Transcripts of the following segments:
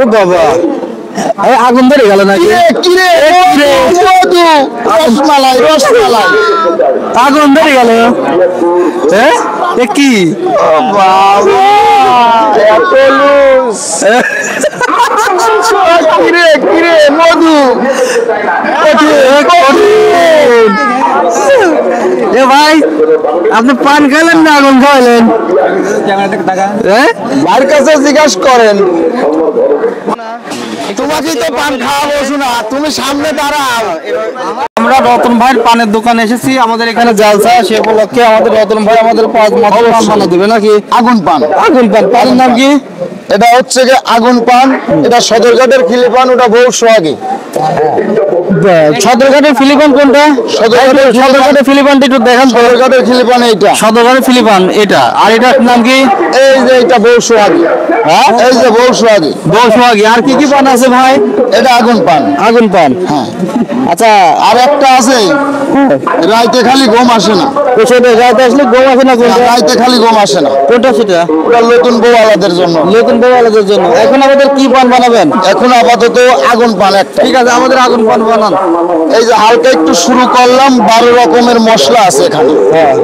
ও বাবা আগুন ধরে গেল নাকি? রসমালাই রসমালাই আগুন ধরে গেল। হ্যাঁ কি বাবা কিরে কিরে মধু এ ভাই আপনি পান খাইলেন না আগুন খাওয়াইলেন? ভাইয়ের কাছে জিজ্ঞাসা করেন। তোমাকে তো পান খাওয়াবো শোনা, তুমি সামনে দাঁড়াও। আমরা রতন ভাইয়ের পানের দোকানে এসেছি, আমাদের এখানে জালসা, সে উপলক্ষে আমাদের রতন ভাই আমাদের পান বানা দিবে নাকি? আগুন পান। আগুন পান, পানের নাম কি? এটা হচ্ছে যে আগুন পান, এটা সদরঘাটের খিলি পান, ওটা বহু সোহাগী। সদরঘাটের ফিলিপান কোনটা? সদরঘাটের ফিলিপানটা একটু দেখান। সদরঘাটের খিলি পান এইটা, সদরঘাটের ফিলিপান এটা। আর এটার নাম কি? এই যে এটা বহু সোহাগী। হ্যাঁ এই যে বহু সোহাগী। বহু সোহাগী। আর কি কি পান আছে ভাই? এটা আগুন পান। আগুন পান, হ্যাঁ। আচ্ছা আর একটা আছে রাইতে খালি ঘুম আসে না। সেটা রাইতে আসলে ঘুম আসে না? কোনটা? রাইতে খালি ঘুম আসে না, কোনটা সেটা? ওটা নতুন বউওয়ালাদের জন্য। নতুন বউওয়ালাদের জন্য। এখন আমাদের কি পান বানাবেন? এখন আপাতত আগুন পান একটা। ঠিক আছে, আমাদের আগুন পান বানান। এই যে হালকা একটু শুরু করলাম, 12 রকমের মশলা আছে এখানে। হ্যাঁ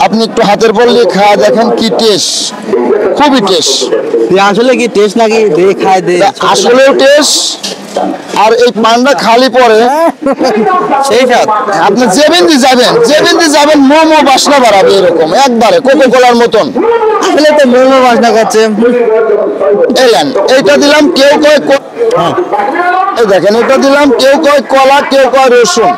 আপনি একটু হাতের পল্লি খাওয়া দেখেন, কি টেস্ট, খুবই টেস্ট। আসলে কি টেস্ট নাকি? দে খায় দে, আসলেও টেস্ট। আর এই পানটা খালি পরে সেই স্বাদ। আপনি যেবিন্দি যাবেন মোমো বাসনা বাড়াবে এরকম একবারে কোকো কোলার মতন। আসলে তো মোমো বাসনা করছে। এলেন এইটা দিলাম, কেউ কয় এই দেখেন এটা দিলাম, কেউ কয় কলা, কেউ কয় রসুন।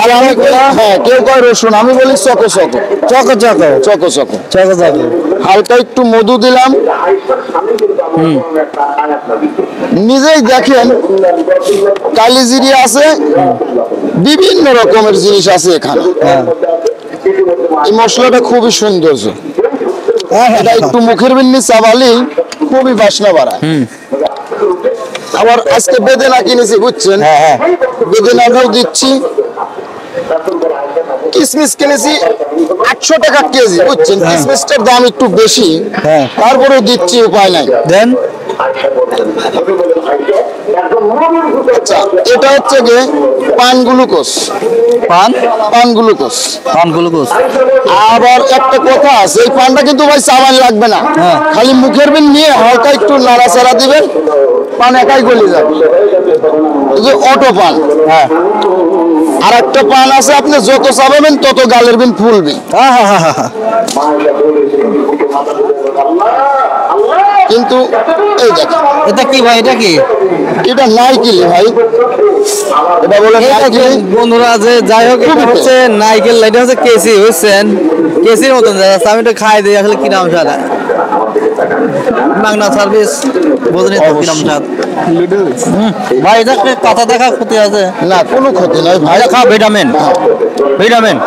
আর আমি হ্যাঁ, কেউ কয় রসুন, আমি বলি choco choco choco choco choco choco choco choco. হালকা একটু মধু দিলাম। নিজেই দেখেন কালিজিরি আছে, বিভিন্ন রকমের জিনিস আছে এখানে। এই মশলাটা খুবই সৌন্দর্য। এটা একটু মুখের বিন্নি চাবালি খুবই বাসনা বাড়ায়। আবার আজকে বেদেনা কিনেছি বুঝছেন, বেদেনাটাও দিচ্ছি। কিসমিস কিনেছি 800 টাকা কেজি বুঝছেন, কিসমিসটার দাম একটু বেশি, তারপরেও দিচ্ছি, উপায় নাই। দেন আচ্ছা, এটা হচ্ছে গিয়ে পান গ্লুকোজ। পান পান গ্লুকোজ পান গ্লুকোজ। আবার একটা কথা আছে, এই পানটা কিন্তু ভাই চাবান লাগবে না, খালি মুখের বিন নিয়ে হালকা একটু নাড়াচাড়া দিবেন, পান একাই গলে যাবে। অটো পান। হ্যাঁ আর একটা পান আছে, আপনি যত চাবাবেন তত গালের বিন ফুলবে। কিন্তু এই দেখেন, এটা কি ভাই? এটা কি? এটা নাইকেলি ভাই, এটা বলে নাইকেলি। বন্ধুরা যে যাই হোক, এটা হচ্ছে নাইকেল, এটা হচ্ছে কেসি, বুঝছেন? কেসির মতন আমি তো খাই দিই। আসলে কি নাম স্যার? মাগনা সার্ভিস, বোঝেনি তো কি নাম স্যার ভাই? এটা কথা দেখা ক্ষতি আছে না? কোনো ক্ষতি নাই ভাই, খা ভিটামিন, ভিটামিন।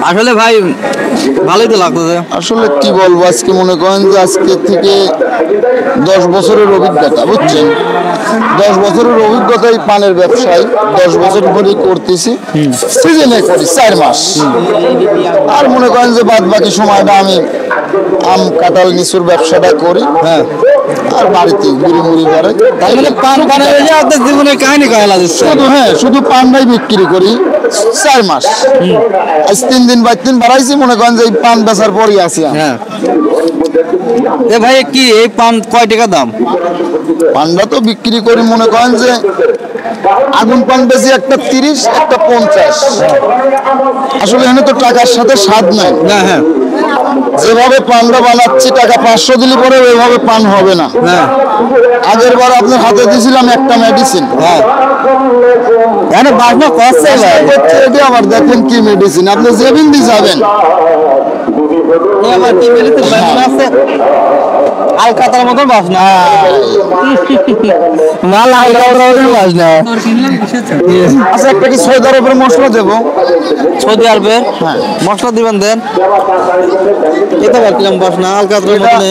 আসলে ভাই ভালোই তো লাগতেছে। আসলে কি বলবো, আজকে মনে করেন যে আজকে থেকে 10 বছরের অভিজ্ঞতা বুঝছেন, 10 বছরের অভিজ্ঞতা এই পানের ব্যবসায়। 10 বছর ধরেই করতেছি, সিজনে করি 4 মাস। আর মনে করেন যে বাদ বাকি সময়টা আমি আম কাঁঠাল লিচুর ব্যবসাটা করি। হ্যাঁ, আর বাড়িতে মুড়ি মুড়ি করে। তাই মানে পান পানের আপনার জীবনের কাহিনী কয়লা দিচ্ছে শুধু, হ্যাঁ শুধু পানটাই বিক্রি করি 4 মাস। আজ 3 দিন বাদ 3 বাড়াইছি, মনে করেন যে এই পান বেচার পরই আছি। হ্যাঁ এ ভাই কি এই পান কয় টাকা দাম? পানটা তো বিক্রি করি মনে করেন যে আগুন পান বেশি একটা 30, একটা 50। আসলে এখানে তো টাকার সাথে স্বাদ নাই। হ্যাঁ যেভাবে পানটা বানাচ্ছি, টাকা 500 দিলে পরে ওইভাবে পান হবে না। আগের বার আপনার হাতে দিয়েছিলাম একটা মেডিসিন। বাসনা করছে এটা আবার দেখেন কি মেডিসিন, আপনি যেদিন দিয়ে যাবেন আলকাতার মতন বাসনা, মাল আলকাতার মতন বাসনা। আচ্ছা, একটা কি সৌদি আরবের মশলা দেবো? সৌদি আরবের মশলা দিবেন, দেন। এটা কিরকম বাসনা আলকাতার মতন?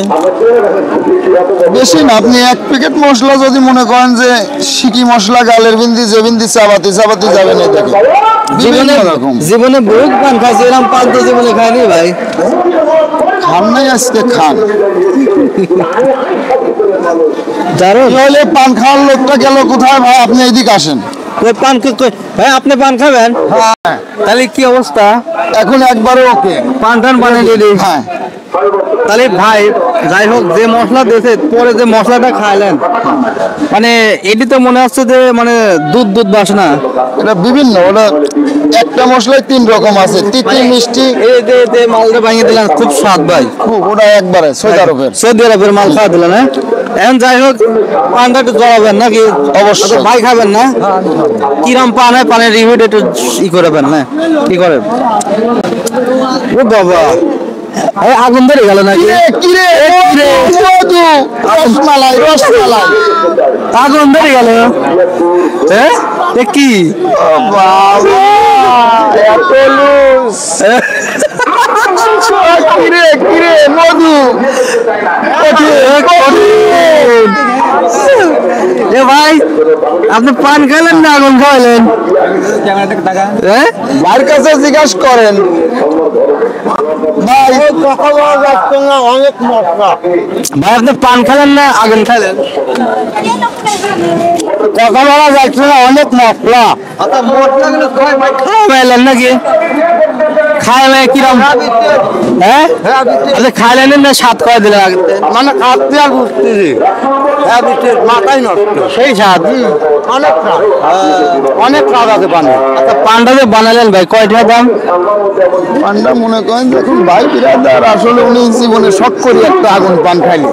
বেশি না, আপনি 1 প্যাকেট মশলা যদি মনে করেন যে সিকি মশলা গালের বিন্দি যে বিন্দি চাবাতি চাবাতি যাবেন, এই দেখেন বিভিন্ন রকম জীবনে বহুত পান খাইছে, এরকম পান তো জীবনে খায়নি ভাই। খান নাই আজকে খান। দারুণ। তাহলে পান খাওয়ার লোকটা গেল কোথায় ভাই? আপনি এইদিকে আসেন। পান ভাই, আপনি পান খাবেন? তাহলে কি অবস্থা? এখন একবারে ওকে পান টান বানিয়ে দিলি। হ্যাঁ তাহলে ভাই যাই হোক, যে মশলা দিয়েছে পরে যে মশলাটা খাইলেন, মানে এটি তো মনে হচ্ছে যে মানে দুধ দুধ বাসনা। এটা বিভিন্ন, ওটা একটা মশলায় 3 রকম আছে, তিতি মিষ্টি। এই যে মালটা ভাঙিয়ে দিলেন, খুব স্বাদ ভাই। ওটা একবারে সৌদি আরবের মাল খাওয়া দিলেন। হ্যাঁ, এখন যাই হোক, পানটা একটু জড়াবেন নাকি? অবশ্যই। ভাই খাবেন না? কিরম পান হয়, পানের রিভিউটা একটু ই করবেন না? কি করেন? ও বাবা, আগুন ধরে গেল নাকি? রসমালাই রসমালাই আগুন ধরে গেল। হ্যাঁ, কি কিরে কিরে মধু এ ভাই, আপনি পান খাইলেন না আগুন খাওয়াইলেন? হ্যাঁ, ভাইয়ের কাছে জিজ্ঞাসা করেন ভাই। অনেক মশলা ভাই, আপনি পান খেলেন না আগুন খাইলেন? কথা বলা যাচ্ছে না, অনেক মশলা। খাইলেন নাকি? খাইলে কিরম? হ্যাঁ, আচ্ছা, খাইলেন না স্বাদ করে দিলেন আগে? মানে খাচ্ছি আর বুঝতেছি, মাথায় নষ্ট। সেই স্বাদ, অনেক স্বাদ, অনেক স্বাদ আছে পান। আচ্ছা, পানটা যে বানালেন ভাই, কয়টা দাম? পানটা মনে করেন দেখুন ভাই বিরাদার, আসলে উনি জীবনে শখ করি একটা আগুন পান খাইনি,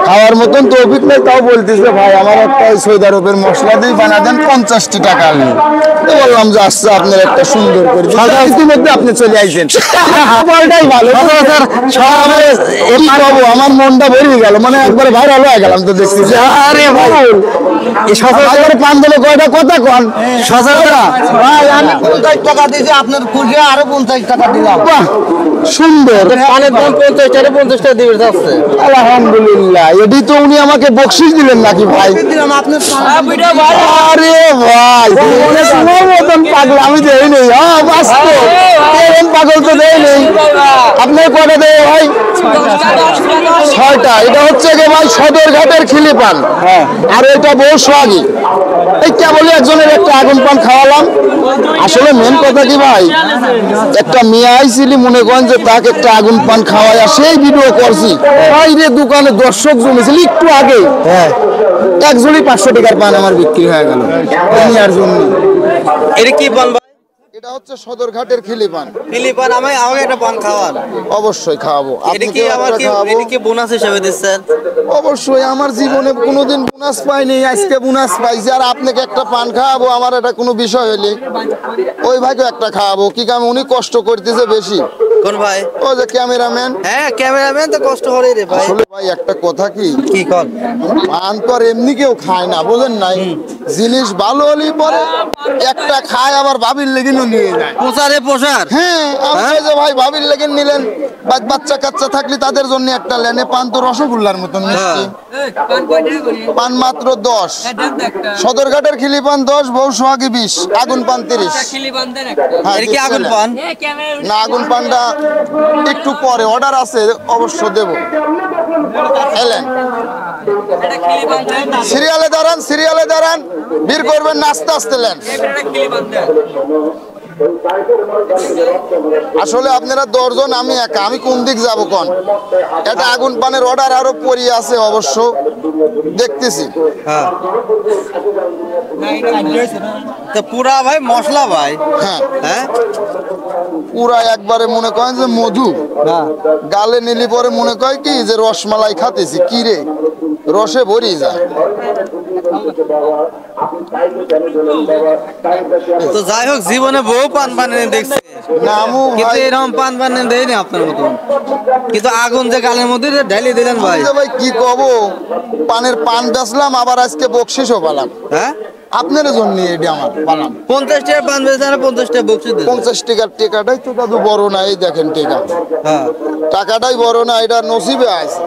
খাওয়ার মতন তো অভিজ্ঞতা, তাও বলতেছে ভাই আমার একটা সৌদি আরবের মশলা দিয়ে বানা দেন, 50 টাকা। আমি তো বললাম যে আচ্ছা আপনার একটা সুন্দর করে, ইতিমধ্যে আপনি চলে আইছেন। ভালো আমার মনটা ভরে গেল, মানে একবারে ভাইরাল হয়ে গেলাম তো দেখছি। আরে ভাই, পান দিলে কয়টা কথা কন? ভাই, আমি 50 টাকা দিয়েছি, আপনার খুশি আরো 50 টাকা দিলাম। সুন্দর পানের দাম 50 টাকা, 50 টাকা দিবে যাচ্ছে। আলহামদুলিল্লাহ। এটি তো উনি আমাকে বকশিশ দিলেন নাকি ভাই? আরে ভাই, মতন পাগল আমি দেই নেই। পাগল তো দেই নেই। আপনার কটা দেয় ভাই? 6টা। এটা হচ্ছে কি ভাই সদরঘাটের খিলি পান, আর এটা বহু সোয়াগি। এই কেবলই একজনের একটা আগুন পান খাওয়ালাম। আসলে মেন কথা কি ভাই, একটা মেয়ে আইছিলি মনে করেন যে তাকে একটা আগুন পান খাওয়াই, আর সেই ভিডিও করছি বাইরে দোকানে দর্শক জমেছিল একটু আগে। এক জুড়ি 500 টাকার পান আমার বিক্রি হয়ে গেল আর জন্য। এটা কি পান ভাই? এটা হচ্ছে সদরঘাটের খিলি পান। খিলি পান, আমাকে একটা পান খাওয়ান। অবশ্যই খাওয়াবো। এটা কি আমার কি বোনাস হিসেবে দিচ্ছেন? অবশ্যই, আমার জীবনে কোনোদিন বোনাস পাইনি, আজকে বোনাস পাইছি। আর আপনাকে একটা পান খাওয়াবো, আমার এটা কোনো বিষয় হইলে ওই ভাইকে একটা খাওয়াবো। কি কারণ উনি কষ্ট করতেছে বেশি। কোন ভাই? ও যে ক্যামেরাম্যান। হ্যাঁ, ক্যামেরাম্যান তো কষ্ট করে রে ভাই। আসলে ভাই একটা কথা কি কর, পান তো আর এমনি কেউ খায় না, বুঝেন নাই? জিনিস ভালো হলেই পরে একটা খায়, আবার ভাবির লেগিনও নিয়ে যায়। প্রচারে প্রসার। হ্যাঁ, আপনি যে ভাই ভাবির লেগিন নিলেন, বাচ্চা কাচ্চা থাকলে তাদের জন্য একটা লেনে। পান তো রসগোল্লার মতন মিষ্টি। পান মাত্র 10। সদরঘাটের খিলি পান 10, বউ সোহাগী 20, আগুন পান 30। এটা কি আগুন পান? না, আগুন পানটা একটু পরে অর্ডার আছে, অবশ্য দেব। এলেন সিরিয়ালে দাঁড়ান, সিরিয়ালে দাঁড়ান, বীর করবেন না, আস্তে আস্তে লেন। আসলে আপনারা 10 জন, আমি একা, আমি কোন দিক যাবো কোন? এটা আগুন পানের অর্ডার আরো পরি আছে, অবশ্য দেখতেছি। তো পুরা ভাই মশলা ভাই। হ্যাঁ হ্যাঁ, পুরা একবারে মনে করেন যে মধু গালে নিলি পরে মনে কয় কি যে রসমালাই খাতেছি, কি রে রসে ভরি যায়। তো যাই হোক, জীবনে বহু পান বানিয়ে দেখছি, নামু কিন্তু ভাই, এরকম পান বানিয়ে দেয়নি আপনার মতন। কিন্তু আগুন যে গালের মধ্যে ঢেলে দিলেন ভাই। ভাই কি কব, পানের পান বেচলাম, আবার আজকে বকশিসও পালাম। হ্যাঁ, আপনার জন্য এটি আমার পালাম। 50 টাকা পান বেচেন, 50 টাকা বকশিস দিলেন। 50 টাকার টেকাটাই তো দাদু বড় না, এই দেখেন টেকা, হ্যাঁ, টাকাটাই বড় না, এটা নসিবে আছে,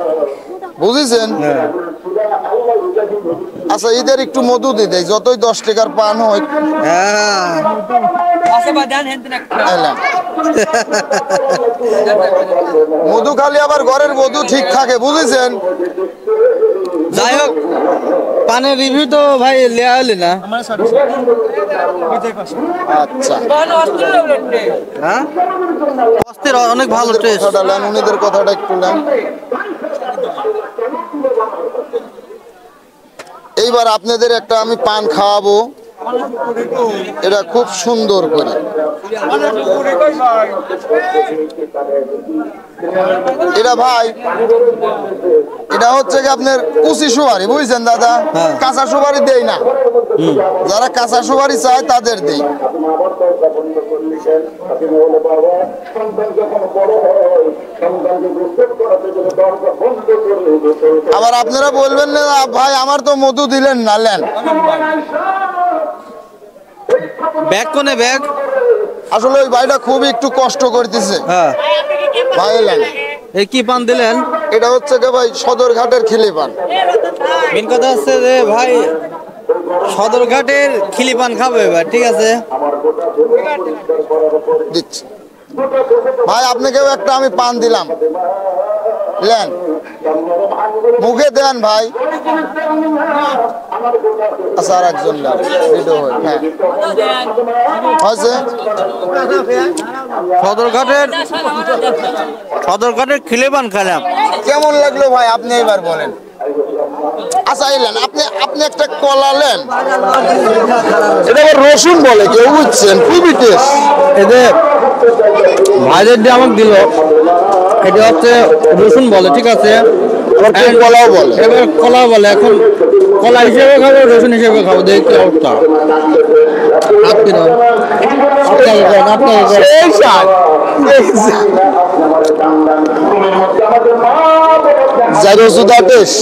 বুঝেছেন? আচ্ছা, এদের একটু মধু দিয়ে দেয়, যতই 10 টাকার পান হয়। হ্যাঁ, এলেন। মধু খালি আবার ঘরের মধু ঠিক থাকে, বুঝেছেন? যাই হোক, পানের রিভিউ তো ভাই লেয়া হলি না। আচ্ছা, হ্যাঁ, অস্থির, অনেক ভালো টেস্ট। কথাটা নেন, উনিদের কথাটা একটু নেন। এইবার আপনাদের একটা আমি পান খাওয়াবো, এটা খুব সুন্দর করে। এটা ভাই, এটা হচ্ছে কি আপনার কুচি সুপারি, বুঝছেন দাদা? হ্যাঁ। কাঁচা সুপারি দেই না, যারা কাঁচা সুপারি চায় তাদের দেই। আবার আপনারা বলবেন না ভাই আমার তো মধু দিলেন না, লেন। ব্যাগ কোনে ব্যাগ? আসলে ওই ভাইটা খুবই একটু কষ্ট করতেছে হ্যাঁ, ভাই, লেন। এই কি পান দিলেন? এটা হচ্ছে কি ভাই সদরঘাটের খিলি পান। মেন কথা হচ্ছে যে ভাই সদরঘাটের খিলি পান খাবো এবার, ঠিক আছে? দিচ্ছি ভাই, আপনাকেও একটা আমি পান দিলাম, লেন, মুখে দেন ভাই। আচ্ছা, আর একজন নেন, ভিডিও হয়। হ্যাঁ, হয়েছে। সদরঘাটের খিলি পান খেলাম, কেমন লাগলো ভাই আপনি এবার বলেন? আচ্ছা, এলেন আপনি, আপনি একটা কলা লেন, এটা আবার রসুন বলে কেউ, বুঝছেন? খুবই টেস্ট। এদের ভাইদের দিয়ে আমাকে দিল, এটা হচ্ছে রসুন বলে, ঠিক আছে? আবার কেউ কলাও বলে। এবার কলা বলে, এখন কলা হিসেবে খাবো, রসুন হিসেবে খাবো, দেখি কি অবস্থা। আপনি না, আপনাকে করেন, আপনাকে করেন। এই স্বাদ, জারো সুদা টেস্ট।